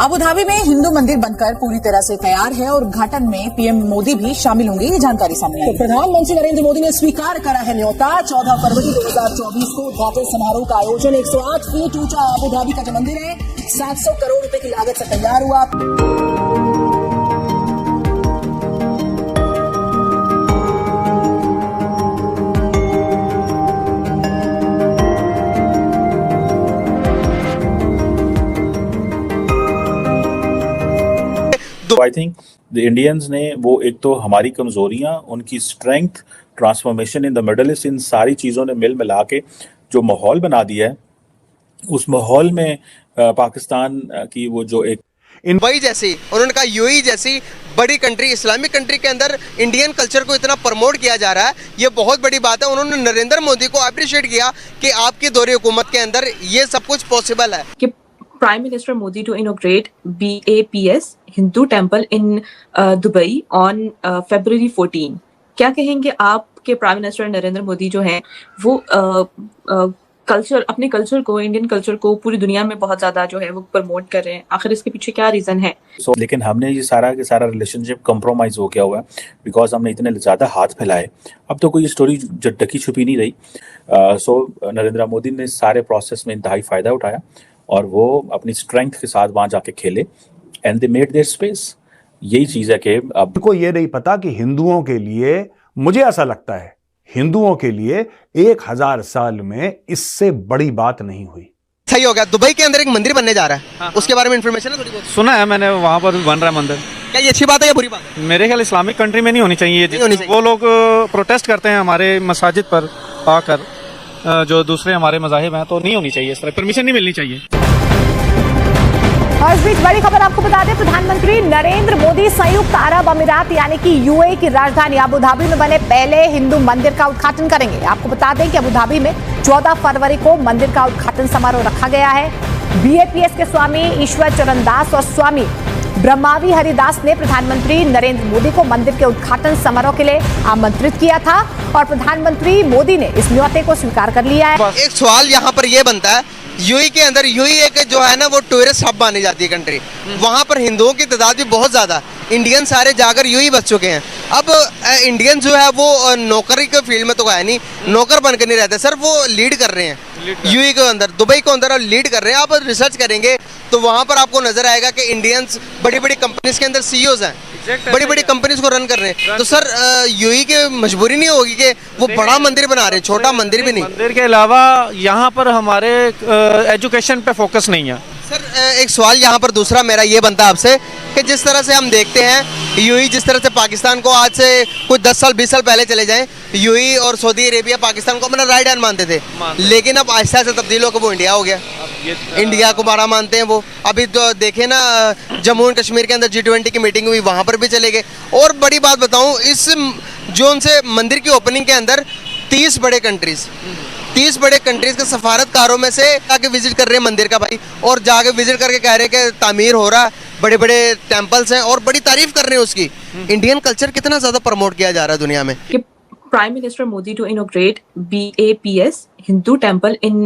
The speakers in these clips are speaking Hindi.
अबू धाबी में हिंदू मंदिर बनकर पूरी तरह से तैयार है और उद्घाटन में पीएम मोदी भी शामिल होंगे, ये जानकारी सामने आई। तो प्रधानमंत्री नरेंद्र मोदी ने स्वीकार करा है न्योता। 14 फरवरी 2024 को उद्घाटन समारोह का आयोजन 108 फीट ऊंचा अबू धाबी का जो मंदिर है 700 करोड़ रुपए की लागत से तैयार हुआ। आई थिंक द इंडियंस ने वो एक तो हमारी कमजोरियां, उनकी strength, transformation in the Middle East, इन सारी चीज़ों ने मिल मिला के जो माहौल बना दिया है, उस माहौल में पाकिस्तान की वो जो एक वही जैसी उन्होंने कहा यूएई जैसी बड़ी कंट्री, इस्लामिक कंट्री के अंदर इंडियन कल्चर को इतना प्रमोट किया जा रहा है, ये बहुत बड़ी बात है। उन्होंने नरेंद्र मोदी को अप्रिशिएट किया कि आपकी दौरे हुकूमत के अंदर ये सब कुछ पॉसिबल है। Prime Minister Modi to inaugurate BAPS Hindu Temple in Dubai on February 14. क्या कहेंगे आपके प्राइम मिनिस्टर नरेंद्र मोदी जो हैं वो कल्चर, अपने कल्चर को, इंडियन कल्चर को पूरी दुनिया में बहुत ज्यादा जो है वो प्रमोट कर रहे हैं, आखिर इसके पीछे क्या रीजन है? लेकिन हमने ये सारा के सारा रिलेशनशिप कंप्रोमाइज हो गया हुआ है बिकॉज हमने इतने ज्यादा हाथ फैलाए। अब तो कोई स्टोरी ढकी छुपी नहीं रही। नरेंद्र मोदी ने सारे प्रोसेस में इंतहाई फायदा उठाया और वो अपनी स्ट्रेंथ के साथ वहां जाके खेले and they made their space. यही चीज है कि अब को ये नहीं पता कि हिंदुओं के लिए, मुझे ऐसा लगता है हिंदुओं के लिए 1000 साल में इससे बड़ी बात नहीं हुई। सही हो गया। दुबई के अंदर एक मंदिर बनने जा रहा है। हाँ। उसके बारे में इन्फॉर्मेशन है थोड़ी बहुत? सुना है मैंने, वहां पर बन रहा है मंदिर। क्या ये अच्छी बात है या बुरी बात है? मेरे ख्याल इस्लामिक कंट्री में नहीं होनी चाहिए। वो लोग प्रोटेस्ट करते हैं हमारे मसाजिद पर आकर, जो दूसरे हमारे मजाहिब हैं, तो नहीं होनी चाहिए, इस तरह परमिशन नहीं मिलनी चाहिए। और इस बीच बड़ी खबर आपको बता दें, प्रधानमंत्री नरेंद्र मोदी संयुक्त अरब अमीरात यानी कि यूएई की राजधानी अबू धाबी में बने पहले हिंदू मंदिर का उद्घाटन करेंगे। आपको बता दें कि अबू धाबी में 14 फरवरी को मंदिर का उद्घाटन समारोह रखा गया है। बीएपीएस के स्वामी ईश्वर चरण दास और स्वामी ब्रह्मावी हरिदास ने प्रधानमंत्री नरेंद्र मोदी को मंदिर के उद्घाटन समारोह के लिए आमंत्रित किया था और प्रधानमंत्री मोदी ने इस न्योते को स्वीकार कर लिया है। एक सवाल यहाँ पर यह बनता है, यूएई के अंदर, यूएई एक जो है ना वो टूरिस्ट हब मानी जाती है कंट्री, वहाँ पर हिंदुओं की तादाद भी बहुत ज़्यादा, इंडियन सारे जाकर यूएई बस चुके हैं। अब इंडियन जो है वो नौकरी के फील्ड में तो है नहीं, नौकर बनकर नहीं रहते सर, वो लीड कर रहे हैं यूएई के अंदर, दुबई के अंदर लीड कर रहे हैं। आप रिसर्च करेंगे तो वहाँ पर आपको नजर आएगा कि इंडियंस बड़ी बड़ी कंपनीज के अंदर सीईओज हैं, बड़ी बड़ी कंपनीज को रन कर रहे हैं। तो सर यूएई के मजबूरी नहीं होगी कि वो बड़ा मंदिर बना रहे हैं, छोटा मंदिर भी नहीं। मंदिर के अलावा यहाँ पर हमारे एजुकेशन पे फोकस नहीं है। सर एक सवाल यहाँ पर दूसरा मेरा ये बनता है आपसे कि जिस तरह से हम देखते हैं यूएई, जिस तरह से पाकिस्तान को आज से कुछ 10 साल 20 साल पहले चले जाएं, यूएई और सऊदी अरेबिया पाकिस्तान को अपना राइट हैंड मानते थे, लेकिन अब आहिस्ता आहिस्ता तब्दील होकर वो इंडिया हो गया। इंडिया को बड़ा मानते हैं वो। अभी तो देखे ना जम्मू एंड कश्मीर के अंदर G20 की मीटिंग हुई, वहाँ पर भी चले गए। और बड़ी बात बताऊँ, इस जो उनसे मंदिर की ओपनिंग के अंदर 30 बड़े कंट्रीज के सफारतकारों में से जाके विजिट कर रहे हैं मंदिर का भाई, और जाके विजिट करके कह रहे हैं कि तामीर हो रहा है, बड़े बड़े टेम्पल्स हैं और बड़ी तारीफ कर रहे हैं उसकी। इंडियन कल्चर कितना ज्यादा प्रमोट किया जा रहा है दुनिया में। Prime Minister Modi to inaugurate BAPS Hindu Temple in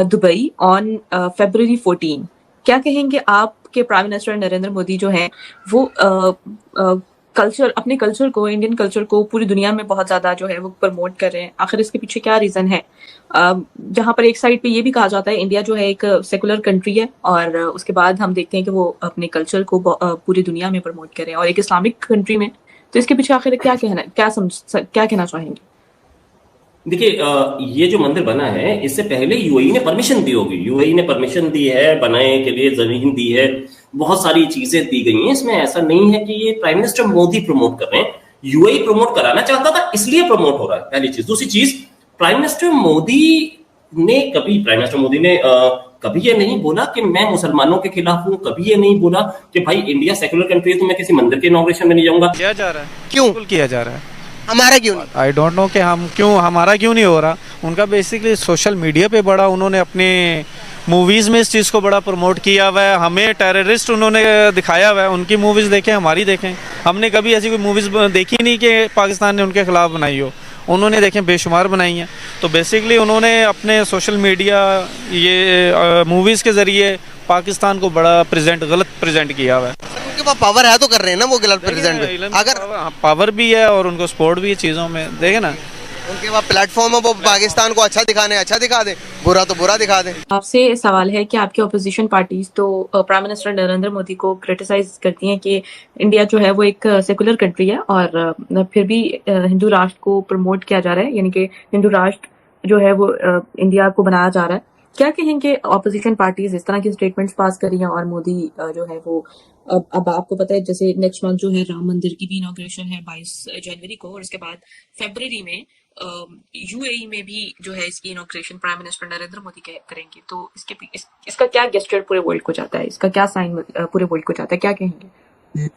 Dubai on February 14. क्या कहेंगे आपके प्राइम मिनिस्टर नरेंद्र मोदी जो हैं वो कल्चर, अपने कल्चर को, इंडियन कल्चर को पूरी दुनिया में बहुत ज्यादा जो है वो प्रमोट कर रहे हैं, आखिर इसके पीछे क्या रीजन है? जहां पर एक साइड पे ये भी कहा जाता है इंडिया जो है एक सेकुलर कंट्री है और उसके बाद हम देखते हैं कि वो अपने कल्चर को पूरी दुनिया में प्रमोट कर रहे हैं और एक इस्लामिक कंट्री में, तो इसके पीछे आखिर क्या कहना चाहेंगे? देखिए, ये जो मंदिर बना है इससे पहले यूएई ने परमिशन दी होगी, यूएई ने परमिशन दी है, बनाने के लिए जमीन दी है, बहुत सारी चीजें दी गई हैं। इसमें ऐसा नहीं है कि ये प्राइम मिनिस्टर मोदी प्रमोट कर रहे हैं, यूएई प्रमोट कराना चाहता था इसलिए प्रमोट हो रहा है, पहली चीज। दूसरी चीज, प्राइम मिनिस्टर मोदी ने कभी ये नहीं बोला कि मैं मुसलमानों के खिलाफ हूँ, कभी ये नहीं बोला कि भाई इंडिया सेकुलर कंट्री है तो मैं किसी मंदिर के इनॉग्रेशन में नहीं जाऊंगा। किया जा रहा है, क्यों किया जा रहा है? हमारा क्यों नहीं? आई डोंट नो कि हमारा क्यों नहीं हो रहा। उनका बेसिकली सोशल मीडिया पे बड़ा उन्होंने अपने मूवीज़ में इस चीज़ को बड़ा प्रमोट किया हुआ है, हमें टेररिस्ट उन्होंने दिखाया हुआ है। उनकी मूवीज़ देखें, हमारी देखें, हमने कभी ऐसी कोई मूवीज़ देखी नहीं कि पाकिस्तान ने उनके खिलाफ बनाई हो, उन्होंने देखें बेशुमार बनाई हैं। तो बेसिकली उन्होंने अपने सोशल मीडिया, ये मूवीज़ के ज़रिए पाकिस्तान को बड़ा गलत प्रेजेंट किया हुआ है। उनके पास पावर है तो कर रहे हैं ना वो गलत प्रेजेंट। अगर पावर भी है और उनको सपोर्ट भी है चीज़ों में, देखे ना, उनके पास प्लेटफॉर्म है, वो पाकिस्तान को अच्छा दिखा दे, बुरा तो बुरा दिखा दे। आपसे सवाल है कि आपकी ऑपोजिशन पार्टीज तो प्राइम मिनिस्टर नरेंद्र मोदी को क्रिटिसाइज करती हैं कि इंडिया जो है वो एक सेकुलर कंट्री है और फिर भी हिंदू राष्ट्र को प्रमोट किया जा रहा है, यानी कि हिंदू राष्ट्र जो है वो इंडिया को बनाया जा रहा है। क्या कहेंगे ऑपोजिशन पार्टीज इस तरह की स्टेटमेंट्स पास कर रही हैं और मोदी जो है वो अब आपको पता है जैसे नेक्स्ट मंथ जो है राम मंदिर की भी इनॉग्रेशन है 22 जनवरी को, और उसके बाद फरवरी में यूएई में भी जो है इसकी inauguration prime minister Narendra Modi करेंगे। तो इसका क्या गेस्चर पूरे वर्ल्ड को जाता है, इसका क्या साइन पूरे वर्ल्ड को जाता है, क्या कहेंगे?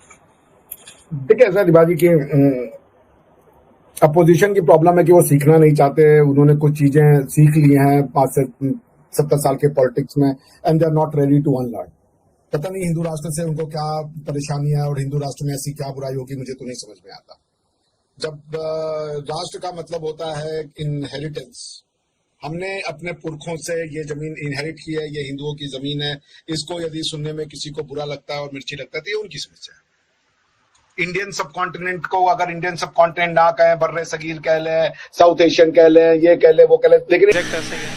देखिए ऐसा दिवाली की अपोजिशन की प्रॉब्लम है कि वो सीखना नहीं चाहते। उन्होंने कुछ चीजें सीख ली हैं 5 से 70 साल के पॉलिटिक्स में and they are not ready to unlearn. पता नहीं हिंदू राष्ट्र से उनको क्या परेशानी है और हिंदू राष्ट्र में ऐसी क्या बुराई होगी, मुझे तो नहीं समझ में आता। जब राष्ट्र का मतलब होता है इनहेरिटेंस, हमने अपने पुरखों से ये जमीन इनहेरिट की है, ये हिंदुओं की जमीन है, इसको यदि सुनने में किसी को बुरा लगता है और मिर्ची लगता है तो ये उनकी समस्या है। इंडियन सब कॉन्टिनेंट को अगर इंडियन सब कॉन्टिनेंट ना कहें, बर्रे सगीर कह लें, साउथ एशियन कह लें, ये कह लें, वो कह लें, लेकिन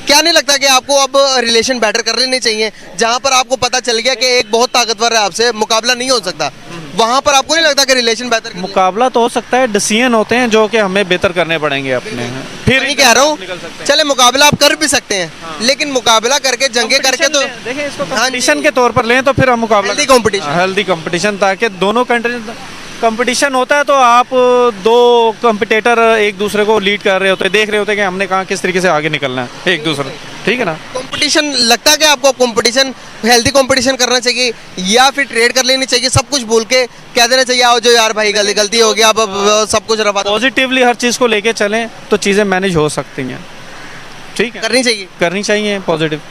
क्या नहीं लगता कि आपको अब रिलेशन बेटर कर लेने चाहिए? जहां पर आपको पता चल गया कि एक बहुत ताकतवर है, आपसे मुकाबला नहीं हो सकता, वहां पर आपको नहीं लगता कि रिलेशन बेहतर? मुकाबला तो हो सकता है, डिसीजन होते हैं जो कि हमें बेहतर करने पड़ेंगे अपने। फिर नहीं कह रहा हूँ, चले मुकाबला आप कर भी सकते हैं, लेकिन मुकाबला करके जंगे करके तो देखिए इसको कंपटीशन के तौर पर लें तो फिर हम मुकाबला हेल्दी कंपटीशन, ताकि दोनों कंट्री कंपटीशन होता है तो आप दो कंपिटेटर एक दूसरे को लीड कर रहे होते हैं, देख रहे होते हैं कि हमने कहाँ किस तरीके से आगे निकलना है एक दूसरे, ठीक है ना। कंपटीशन लगता है कि आपको कंपटीशन हेल्दी कंपटीशन करना चाहिए या फिर ट्रेड कर लेनी चाहिए, सब कुछ भूल के कह देना चाहिए आओ जो यार भाई गलती हो गया, अब सब कुछ रफा पॉजिटिवली हर चीज़ को लेके चलें तो चीज़ें मैनेज हो सकती हैं, ठीक है, करनी चाहिए पॉजिटिव।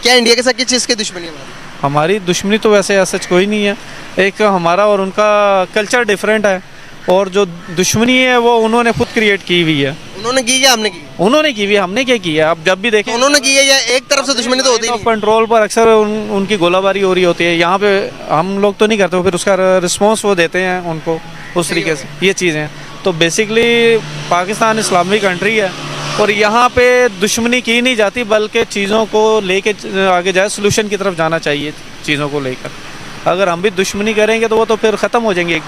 क्या इंडिया के साथ किस चीज़ की दुश्मनी है? हमारी दुश्मनी तो वैसे ऐसा कोई नहीं है, एक हमारा और उनका कल्चर डिफरेंट है, और जो दुश्मनी है वो उन्होंने खुद क्रिएट की हुई है। उन्होंने की या हमने की? उन्होंने की हुई है, हमने क्या किया? अब जब भी देखें उन्होंने की है या एक तरफ से दुश्मनी तो होती है। कंट्रोल पर अक्सर उनकी गोलाबारी हो रही होती है, यहाँ पे हम लोग तो नहीं करते, फिर उसका रिस्पॉन्स वो देते हैं उनको उस तरीके से, ये चीज़ें। तो बेसिकली पाकिस्तान इस्लामिक कंट्री है और यहाँ पे दुश्मनी की नहीं जाती, बल्कि चीज़ों को लेके आगे जाए, सोल्यूशन की तरफ जाना चाहिए चीज़ों को लेकर। अगर हम भी दुश्मनी करेंगे तो वो तो फिर ख़त्म हो जाएंगे।